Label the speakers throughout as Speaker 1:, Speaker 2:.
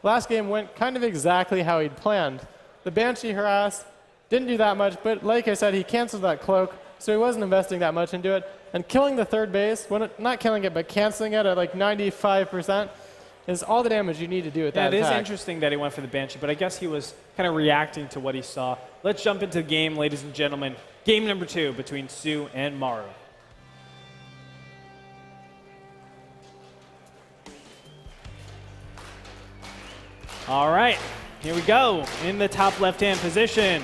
Speaker 1: last game went kind of exactly how he'd planned. The Banshee harass didn't do that much, but like I said, he canceled that cloak, so he wasn't investing that much into it. And killing the third base, not killing it, but canceling it at like 95%, is all the damage you need to do with that
Speaker 2: attack.
Speaker 1: It
Speaker 2: is interesting that he went for the Banshee, but I guess he was kind of reacting to what he saw. Let's jump into the game, ladies and gentlemen. Game number 2 between Su and Maru. All right, here we go. In the top left-hand position,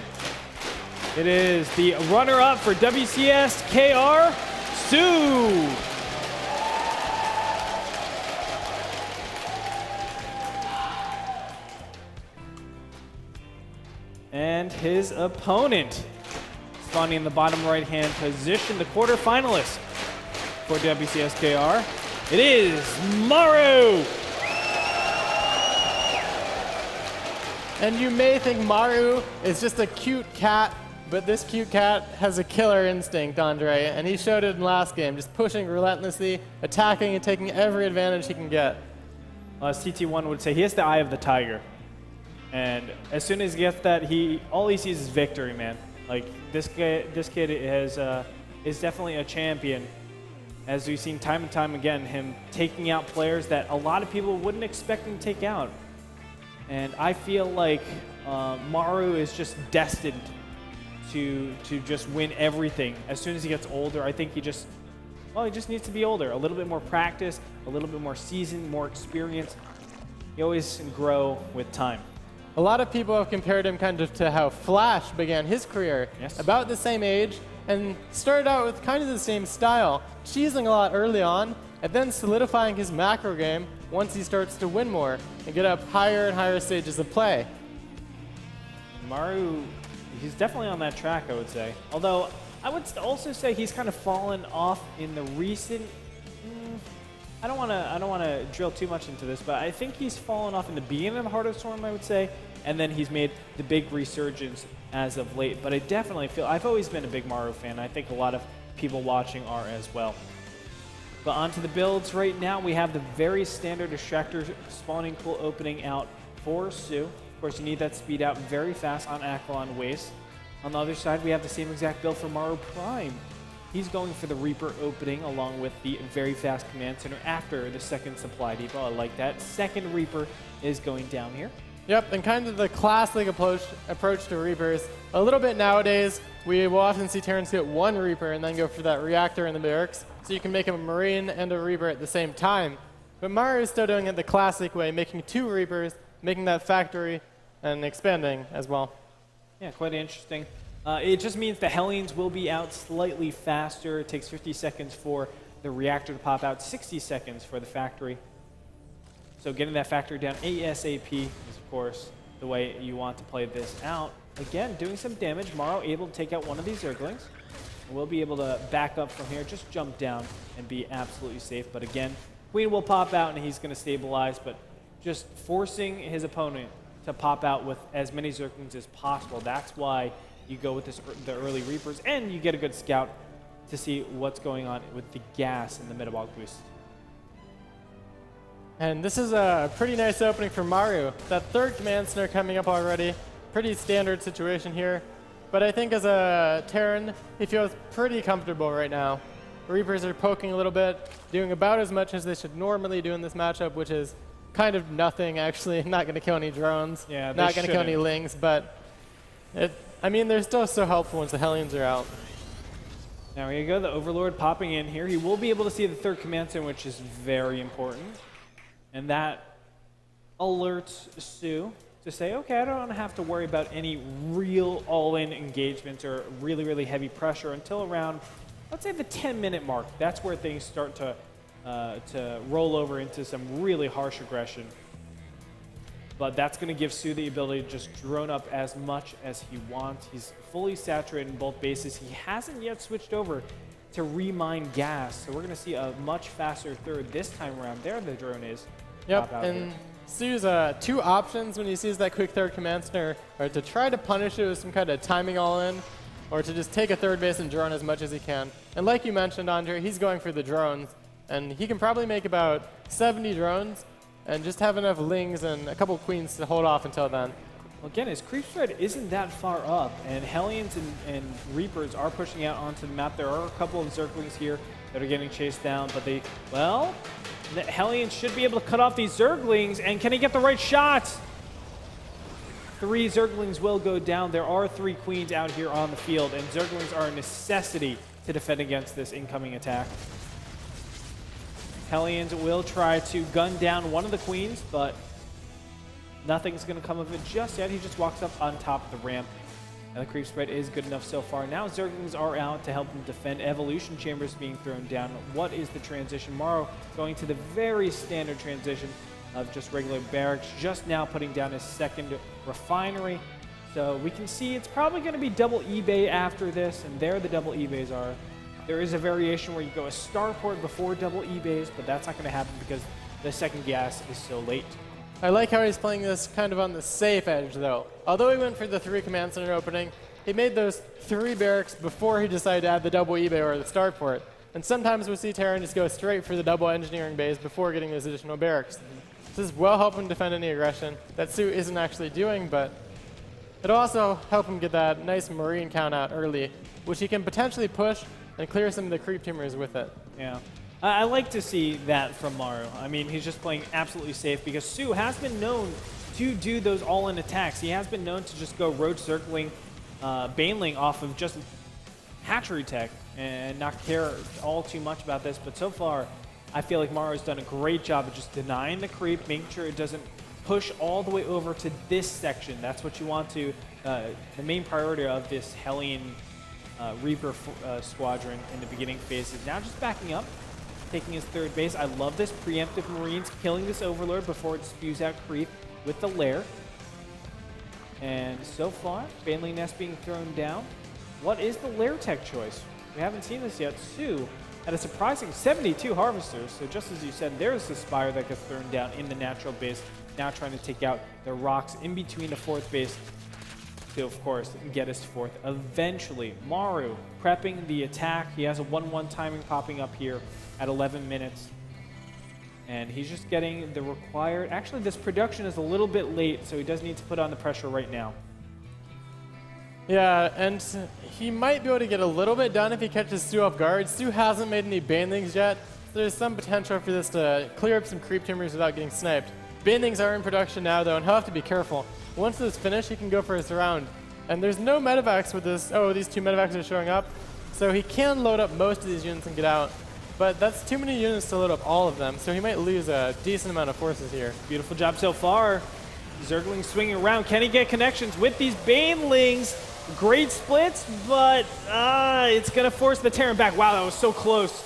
Speaker 2: it is the runner-up for WCS, KR, Su. And his opponent, spawning in the bottom right-hand position, the quarterfinalist for WCS KR. It is Maru.
Speaker 1: And you may think Maru is just a cute cat, but this cute cat has a killer instinct, Andre, and he showed it in last game, just pushing relentlessly, attacking and taking every advantage he can get.
Speaker 2: As TT1 would say, he has the eye of the tiger. And as soon as he gets that, all he sees is victory, man. Like, this kid is definitely a champion. As we've seen time and time again, him taking out players that a lot of people wouldn't expect him to take out. And I feel like Maru is just destined to just win everything. As soon as he gets older, I think he just needs to be older. A little bit more practice, a little bit more seasoned, more experience. You always grow with time.
Speaker 1: A lot of people have compared him kind of to how Flash began his career,
Speaker 2: yes,
Speaker 1: about the same age, and started out with kind of the same style, cheesing a lot early on, and then solidifying his macro game once he starts to win more and get up higher and higher stages of play.
Speaker 2: Maru, he's definitely on that track, I would say. Although, I would also say he's kind of fallen off in the recent... I don't want to drill too much into this, but I think he's fallen off in the beginning of the Heart of Storm, I would say, and then he's made the big resurgence as of late. But I definitely feel, I've always been a big Maru fan. I think a lot of people watching are as well. But onto the builds right now, we have the very standard Distractor spawning pool opening out for Su. Of course, you need that speed out very fast on Aquilon Waste. On the other side, we have the same exact build for Maru Prime. He's going for the Reaper opening along with the very fast command center after the second supply depot. I like that. Second Reaper is going down here.
Speaker 1: Yep, and kind of the classic approach to Reapers. A little bit nowadays, we will often see Terrans get one Reaper and then go for that reactor in the barracks, so you can make him a Marine and a Reaper at the same time. But Maru is still doing it the classic way, making 2 Reapers, making that factory, and expanding as well.
Speaker 2: Yeah, quite interesting. It just means the Hellions will be out slightly faster. It takes 50 seconds for the reactor to pop out, 60 seconds for the factory. So getting that factory down ASAP is, of course, the way you want to play this out. Again, doing some damage. Maru able to take out one of these Zerglings. We'll be able to back up from here, just jump down and be absolutely safe. But again, Queen will pop out and he's going to stabilize, but just forcing his opponent to pop out with as many Zerglings as possible. That's why you go with the early Reapers, and you get a good scout to see what's going on with the gas and the metabolic boost.
Speaker 1: And this is a pretty nice opening for Maru. That third command center coming up already. Pretty standard situation here. But I think as a Terran, he feels pretty comfortable right now. Reapers are poking a little bit, doing about as much as they should normally do in this matchup, which is kind of nothing, actually. Not going to kill any drones,
Speaker 2: yeah,
Speaker 1: not going to kill any Lings, but I mean, they're still so helpful once the Hellions are out.
Speaker 2: Now here you go, the Overlord popping in here. He will be able to see the third command center, which is very important. And that alerts Su to say, okay, I don't have to worry about any real all-in engagements or really, really heavy pressure until around, let's say, the 10-minute mark. That's where things start to roll over into some really harsh aggression. But that's going to give Su the ability to just drone up as much as he wants. He's fully saturated in both bases. He hasn't yet switched over to remine gas, so we're going to see a much faster third this time around. There the drone is.
Speaker 1: Yep, and Su's 2 options when he sees that quick third command center are to try to punish it with some kind of timing all-in, or to just take a third base and drone as much as he can. And like you mentioned, Andre, he's going for the drones, and he can probably make about 70 drones, and just have enough Lings and a couple Queens to hold off until then.
Speaker 2: Well, again, his creep spread isn't that far up, and Hellions and Reapers are pushing out onto the map. There are a couple of Zerglings here that are getting chased down, but the Hellions should be able to cut off these Zerglings, and can he get the right shots? 3 Zerglings will go down. There are 3 Queens out here on the field, and Zerglings are a necessity to defend against this incoming attack. Hellions will try to gun down one of the Queens, but nothing's going to come of it just yet. He just walks up on top of the ramp, and the creep spread is good enough so far. Now Zerglings are out to help him defend. Evolution Chambers being thrown down. What is the transition? Maru going to the very standard transition of just regular barracks, just now putting down his second refinery. So we can see it's probably going to be double eBay after this, and there the double eBays are. There is a variation where you go a starport before double eBays, but that's not going to happen because the second gas is so late.
Speaker 1: I like how he's playing this kind of on the safe edge, though. Although he went for the 3 command center opening, he made those 3 barracks before he decided to add the double eBay or the starport. And sometimes we see Terran just go straight for the double engineering bays before getting those additional barracks. This will help him defend any aggression that Su isn't actually doing, but it'll also help him get that nice Marine count out early, which he can potentially push and clear some of the creep tumors with it.
Speaker 2: Yeah. I like to see that from Maru. I mean, he's just playing absolutely safe because Su has been known to do those all-in attacks. He has been known to just go road circling Baneling off of just hatchery tech and not care all too much about this. But so far, I feel like Maru's done a great job of just denying the creep, making sure it doesn't push all the way over to this section. That's what you want to, the main priority of this Hellion Reaper squadron in the beginning phases. Now just backing up, taking his 3rd base. I love this preemptive Marines killing this Overlord before it spews out creep with the lair. And so far, Baneling Nest being thrown down. What is the lair tech choice? We haven't seen this yet. Su at a surprising 72 harvesters. So just as you said, there's the Spire that gets thrown down in the natural base. Now trying to take out the rocks in between the 4th base to, of course, get us 4th. Eventually, Maru prepping the attack. He has a 1-1 timing popping up here at 11 minutes. And he's just getting the required... Actually, this production is a little bit late, so he does need to put on the pressure right now.
Speaker 1: Yeah, and he might be able to get a little bit done if he catches Su off guard. Su hasn't made any Banelings yet, so there's some potential for this to clear up some creep tumors without getting sniped. Banelings are in production now, though, and he'll have to be careful. Once this is finished, he can go for his round. And there's no medevacs with this. Oh, these 2 medevacs are showing up. So he can load up most of these units and get out. But that's too many units to load up all of them, so he might lose a decent amount of forces here.
Speaker 2: Beautiful job so far. Zergling swinging around. Can he get connections with these Banelings? Great splits, but it's going to force the Terran back. Wow, that was so close.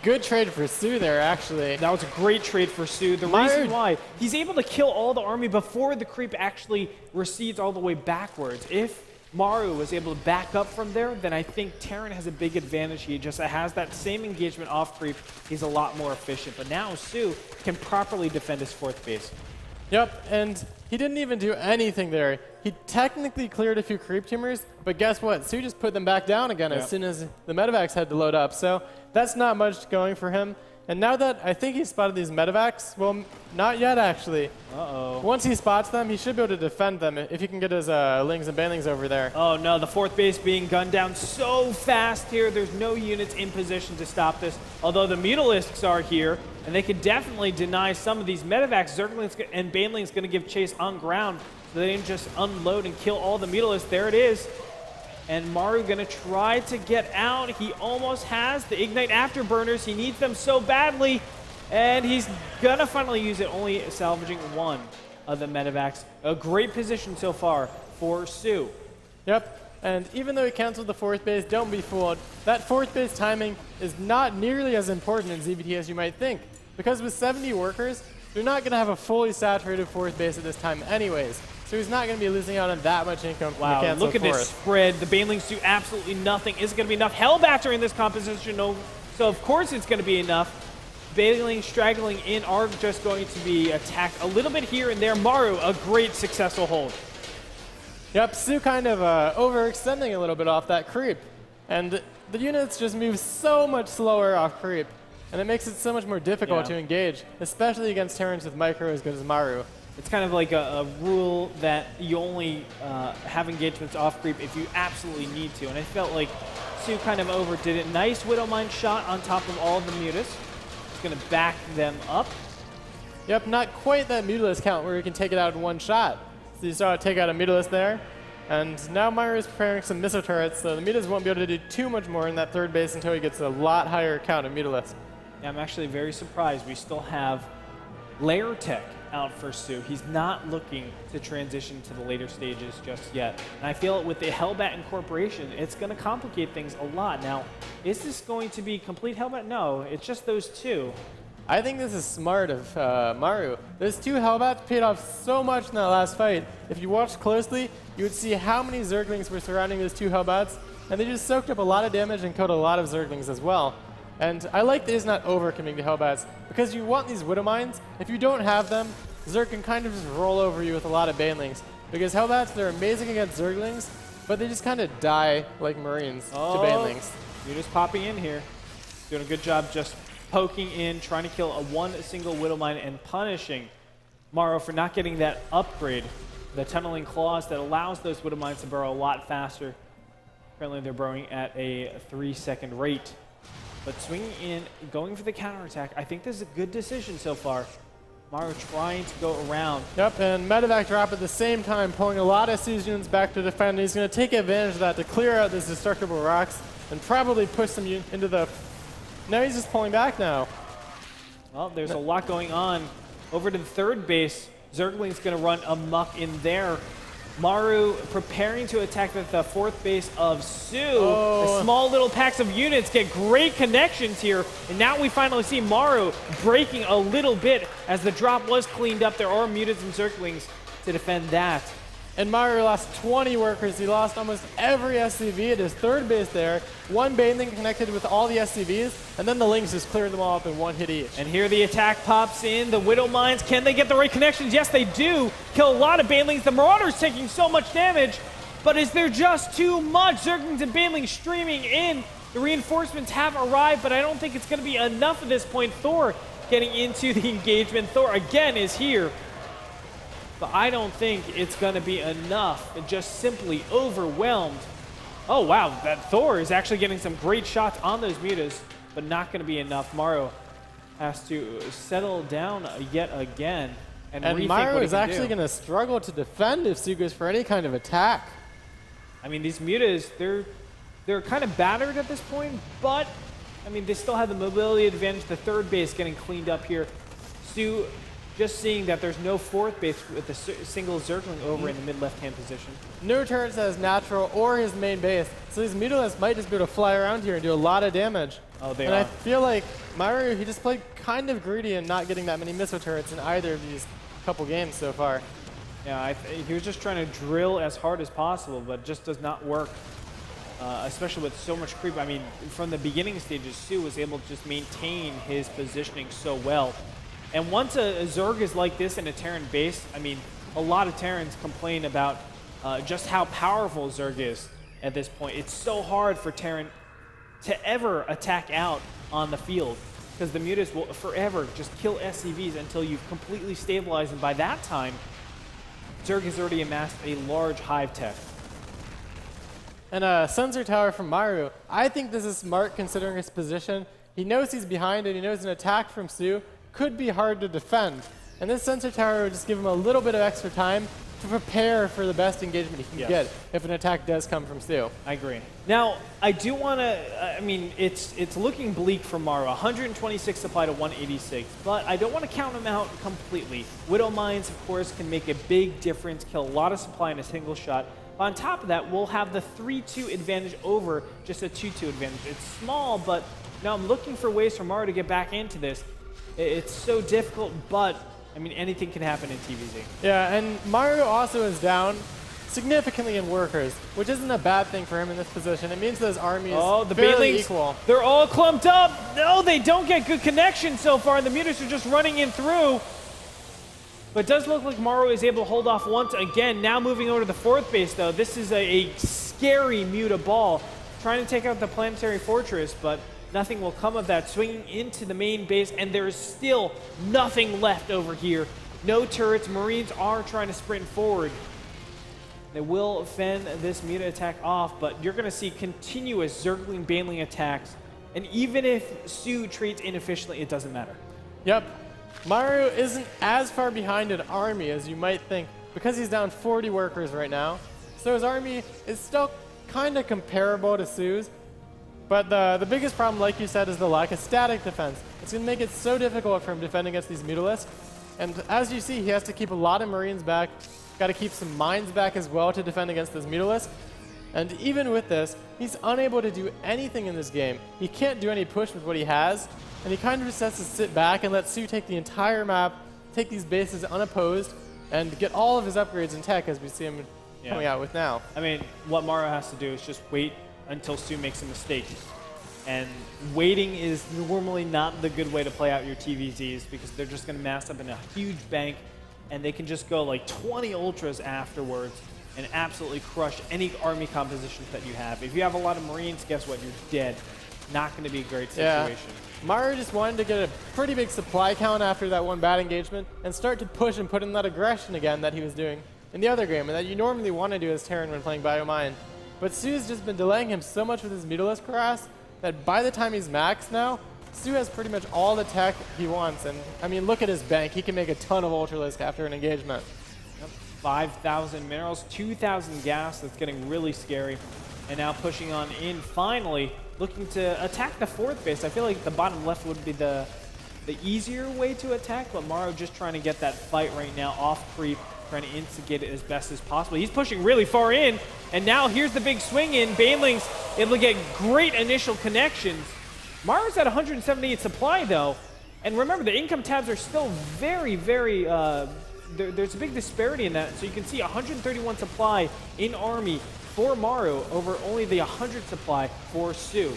Speaker 1: Good trade for Su there, actually.
Speaker 2: That was a great trade for Su. The reason why, he's able to kill all the army before the creep actually recedes all the way backwards. If Maru was able to back up from there, then I think Terran has a big advantage. He just has that same engagement off creep. He's a lot more efficient. But now Su can properly defend his 4th base.
Speaker 1: Yep, and he didn't even do anything there. He technically cleared a few creep tumors, but guess what? Su just put them back down again as soon as the medevacs had to load up. So that's not much going for him. And now that I think he spotted these medevacs, well, not yet actually.
Speaker 2: Uh-oh.
Speaker 1: Once he spots them, he should be able to defend them if he can get his Lings and Banelings over there.
Speaker 2: Oh no, the 4th base being gunned down so fast here. There's no units in position to stop this. Although the Mutalisks are here, and they could definitely deny some of these medevacs. Zerglings and Banelings going to give chase on ground, so they didn't just unload and kill all the Mutalisks. There it is. And Maru going to try to get out. He almost has the Ignite Afterburners. He needs them so badly. And he's going to finally use it, only salvaging 1 of the medevacs. A great position so far for Su.
Speaker 1: Yep, and even though he canceled the 4th base, don't be fooled. That 4th base timing is not nearly as important in ZVT as you might think. Because with 70 workers, you're not going to have a fully saturated 4th base at this time anyways. So he's not going to be losing out on that much income from the canceled
Speaker 2: look at this spread. The Banelings do absolutely nothing. Is it going to be enough? Hellbats are in this composition, so of course it's going to be enough. Banelings straggling in are just going to be attacked a little bit here and there. Maru, a great successful hold.
Speaker 1: Yep, Su kind of overextending a little bit off that creep. And the units just move so much slower off creep. and it makes it so much more difficult to engage, especially against Terrans with micro as good as Maru.
Speaker 2: It's kind of like a rule that you only have engagements off creep if you absolutely need to. And I felt like Su kind of overdid it. Nice Widowmine shot on top of all of the Mutas. It's going to back them up.
Speaker 1: Yep, not quite that Mutalist count where you can take it out in one shot. So you saw it take out a Mutalist there. And now Maru is preparing some missile turrets, so the Mutas won't be able to do too much more in that third base until he gets a lot higher count of Mutalist.
Speaker 2: Yeah, I'm actually very surprised we still have Lair Tech out for Su. He's not looking to transition to the later stages just yet. And I feel with the Hellbat incorporation, it's going to complicate things a lot. Now, is this going to be complete Hellbat? No, it's just those two.
Speaker 1: I think this is smart of Maru. Those two Hellbats paid off so much in that last fight. If you watched closely, you would see how many Zerglings were surrounding those two Hellbats, and they just soaked up a lot of damage and killed a lot of Zerglings as well. And I like that he's not overcommitting to Hellbats, because you want these Widowmines. If you don't have them, Zerg can kind of just roll over you with a lot of Banelings. Because Hellbats, they're amazing against Zerglings, but they just kind of die like Marines to Banelings.
Speaker 2: You're just popping in here. Doing a good job just poking in, trying to kill one single Widowmine and punishing Maru for not getting that upgrade, the Tunneling Claws that allows those Widowmines to burrow a lot faster. Currently they're burrowing at a 3-second rate. But swinging in, going for the counterattack, I think this is a good decision so far. Maru trying to go around.
Speaker 1: Yep, and Medevac drop at the same time, pulling a lot of Su's units back to defend. He's going to take advantage of that to clear out these destructible rocks and probably push them into the... No, he's just pulling back now.
Speaker 2: Well, there's a lot going on. Over to the third base, Zergling's going to run amok in there. Maru preparing to attack at the fourth base of Su. The small little packs of units get great connections here. And now we finally see Maru breaking a little bit as the drop was cleaned up. There are Mutas and Zerglings to defend that.
Speaker 1: And Maru lost 20 workers. He lost almost every SCV at his third base there. One Baneling connected with all the SCVs, and then the Lings just cleared them all up in one hit each.
Speaker 2: And here the attack pops in. The Widowmines, can they get the right connections? Yes, they do. Kill a lot of Banelings. The Marauders taking so much damage, but is there just too much? Zerglings and Banelings streaming in. The reinforcements have arrived, but I don't think it's going to be enough at this point. Thor getting into the engagement. Thor again is here. But I don't think it's going to be enough. It just simply overwhelmed. Oh, wow. That Thor is actually getting some great shots on those Mutas, but not going to be enough. Maru has to settle down yet again and rethink
Speaker 1: Maru
Speaker 2: what he
Speaker 1: is
Speaker 2: can
Speaker 1: actually going to struggle to defend if Su goes for any kind of attack.
Speaker 2: I mean, these Mutas, they're kind of battered at this point, but, I mean, they still have the mobility advantage. The third base getting cleaned up here. Su just seeing that there's no fourth base with a single Zergling over in the mid-left-hand position.
Speaker 1: No turrets as natural or his main base, so these Mutalists might just be able to fly around here and do a lot of damage.
Speaker 2: Oh, they
Speaker 1: and
Speaker 2: are.
Speaker 1: I feel like Maru, he just played kind of greedy and not getting that many missile turrets in either of these couple games so far.
Speaker 2: Yeah, he was just trying to drill as hard as possible, but just does not work, especially with so much creep. I mean, from the beginning stages, Su was able to just maintain his positioning so well. And once a Zerg is like this in a Terran base, I mean, a lot of Terrans complain about just how powerful Zerg is at this point. It's so hard for Terran to ever attack out on the field because the Mutas will forever just kill SCVs until you've completely stabilized. And by that time, Zerg has already amassed a large hive tech.
Speaker 1: And a sensor tower from Maru. I think this is smart considering his position. He knows he's behind and he knows an attack from Su could be hard to defend. And this sensor tower would just give him a little bit of extra time to prepare for the best engagement he can get if an attack does come from Su.
Speaker 2: I agree. Now, I do want to, I mean, it's looking bleak for Maru. 126 supply to 186, but I don't want to count him out completely. Widowmines, of course, can make a big difference, kill a lot of supply in a single shot. On top of that, we'll have the 3-2 advantage over just a 2-2 advantage. It's small, but now I'm looking for ways for Maru to get back into this. It's so difficult, but, I mean, anything can happen in TVZ.
Speaker 1: Yeah, and Maru also is down significantly in workers, which isn't a bad thing for him in this position. It means those armies
Speaker 2: the
Speaker 1: fairly
Speaker 2: Banelings,
Speaker 1: equal.
Speaker 2: They're all clumped up. No, they don't get good connection so far. The Mutas are just running in through. But it does look like Maru is able to hold off once again. Now moving over to the fourth base, though. This is a scary Muta ball. Trying to take out the Planetary Fortress, but nothing will come of that. Swinging into the main base, and there is still nothing left over here. No turrets. Marines are trying to sprint forward. They will fend this muta attack off, but you're going to see continuous Zergling Baneling attacks. And even if Su trades inefficiently, it doesn't matter.
Speaker 1: Yep. Maru isn't as far behind an army as you might think because he's down 40 workers right now. So his army is still kind of comparable to Su's. But the biggest problem, like you said, is the lack of static defense. It's going to make it so difficult for him to defend against these Mutalisks. And as you see, he has to keep a lot of Marines back. Got to keep some mines back as well to defend against this Mutalisk. And even with this, he's unable to do anything in this game. He can't do any push with what he has. And he kind of just has to sit back and let Su take the entire map, take these bases unopposed, and get all of his upgrades in tech as we see him coming out with now.
Speaker 2: I mean, what Maru has to do is just wait until Su makes a mistake. And waiting is normally not the good way to play out your TVZs because they're just going to mass up in a huge bank and they can just go like 20 ultras afterwards and absolutely crush any army compositions that you have. If you have a lot of Marines, guess what? You're dead. Not going to be a great situation.
Speaker 1: Yeah. Maru just wanted to get a pretty big supply count after that one bad engagement and start to push and put in that aggression again that he was doing in the other game and that you normally want to do as Terran when playing Biomine. But Su's just been delaying him so much with his Mutalisk harass that by the time he's maxed now, Su has pretty much all the tech he wants. And I mean, look at his bank. He can make a ton of Ultralisk after an engagement.
Speaker 2: Yep. 5,000 minerals, 2,000 gas. That's getting really scary. And now pushing on in, finally, looking to attack the fourth base. I feel like the bottom left would be the easier way to attack, but Maru just trying to get that fight right now off creep, trying to instigate it as best as possible. He's pushing really far in, and now here's the big swing in. Baneling's able to get great initial connections. Maru's at 178 supply, though. And remember, the income tabs are still very, very... there's a big disparity in that. So you can see 131 supply in army for Maru over only the 100 supply for Su.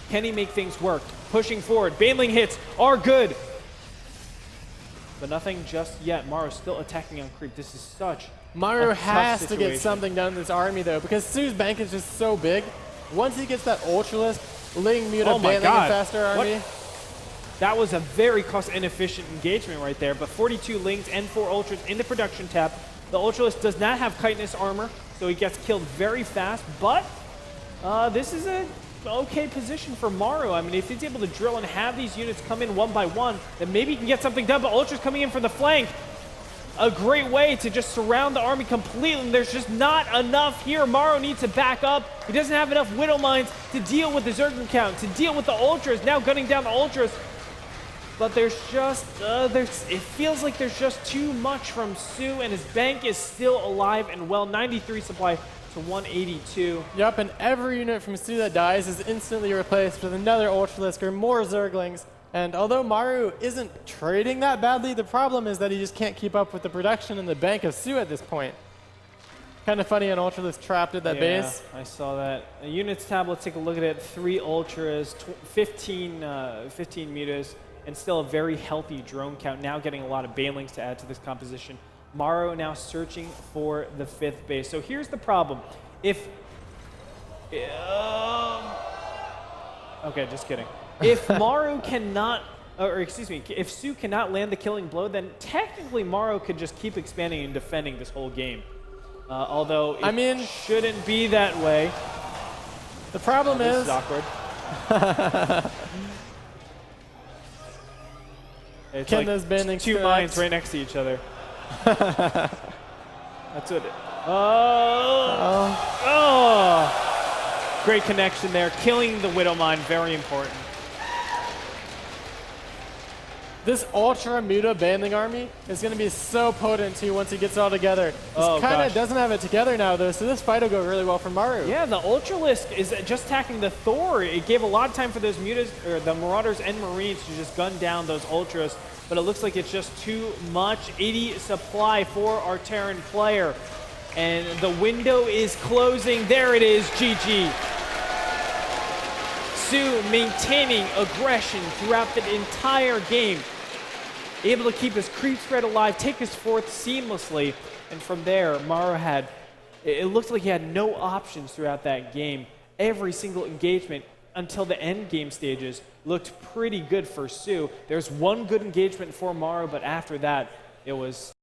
Speaker 2: Can he make things work? Pushing forward. Baneling hits are good. But nothing just yet. Maru's still attacking on creep. This is such
Speaker 1: Maru
Speaker 2: a
Speaker 1: has
Speaker 2: tough
Speaker 1: to get something done in this army, though, because Su's bank is just so big. Once he gets that Ultralisk, Ling, Muta, Baneling, and faster army.
Speaker 2: What? That was a very cost-inefficient engagement right there, but 42 Lings and 4 Ultras in the production tab. The Ultralisk does not have chitinous armor, so he gets killed very fast, but this is a okay position for Maru. I mean, if he's able to drill and have these units come in one by one, then maybe he can get something done, but Ultra's coming in from the flank. A great way to just surround the army completely, and there's just not enough here. Maru needs to back up. He doesn't have enough Widow Mines to deal with the Zergling count, to deal with the Ultras, now gunning down the Ultras. But there's just, it feels like there's just too much from Su, and his bank is still alive and well. 93 supply to 182.
Speaker 1: Yep, and every unit from Su that dies is instantly replaced with another Ultralisk or more Zerglings. And although Maru isn't trading that badly, the problem is that he just can't keep up with the production in the bank of Su at this point. Kind of funny, an Ultralisk trapped at that base.
Speaker 2: I saw that. A units tab, let's take a look at it. 3 Ultras, 15 mutas, and still a very healthy drone count. Now getting a lot of Banelings to add to this composition. Maru now searching for the 5th base. So here's the problem. Okay, just kidding. If Maru cannot, or excuse me, if Su cannot land the killing blow, then technically Maru could just keep expanding and defending this whole game. Although it shouldn't be that way.
Speaker 1: The problem is...
Speaker 2: This is awkward. It's like 2 mines right next to each other. That's what it... Oh! Great connection there. Killing the Widow Mine, very important.
Speaker 1: This Ultra Muta Baneling army is going to be so potent too once he gets it all together. This kind of doesn't have it together now though, so this fight will go really well for Maru.
Speaker 2: Yeah, the Ultralisk is just attacking the Thor. It gave a lot of time for those mutas, or the Marauders and Marines to just gun down those Ultras, but it looks like it's just too much. 80 supply for our Terran player. And the window is closing. There it is, GG. Su maintaining aggression throughout the entire game. Able to keep his creep spread alive, take his 4th seamlessly. And from there, Maru had, it looked like he had no options throughout that game. Every single engagement, until the end game stages, looked pretty good for Sue. There's one good engagement for Maru, but after that, it was